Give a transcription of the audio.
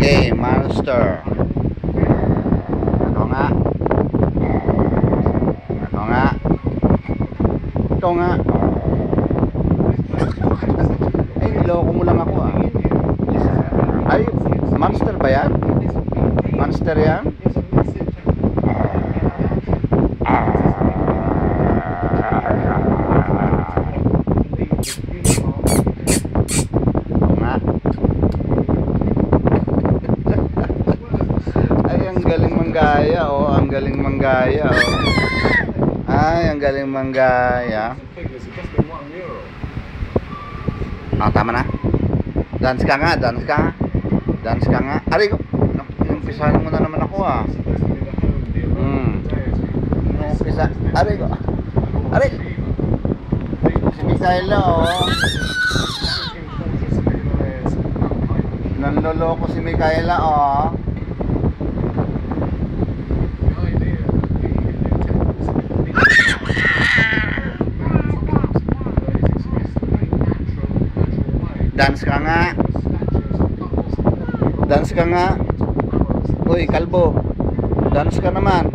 Okay, monster. Ito nga. Ito nga. Ito nga. Ay, niloko mo lang ako ah. Ay, monster ba yan? Monster yan? Manggaya, oh, ang galing manggaya, oh. Ay, ang galing manggaya. Ah, tama na. Dance ka nga, dance ka nga. Dance ka nga. Aray ko. Umpisahan mo na naman ako, ah. Umpisa. Aray ko. Aray. Si Misaela, oh. Nanloloko si Micaela, oh. Dance ka nga. Dance ka nga. Uy, kalbo. Dance ka naman.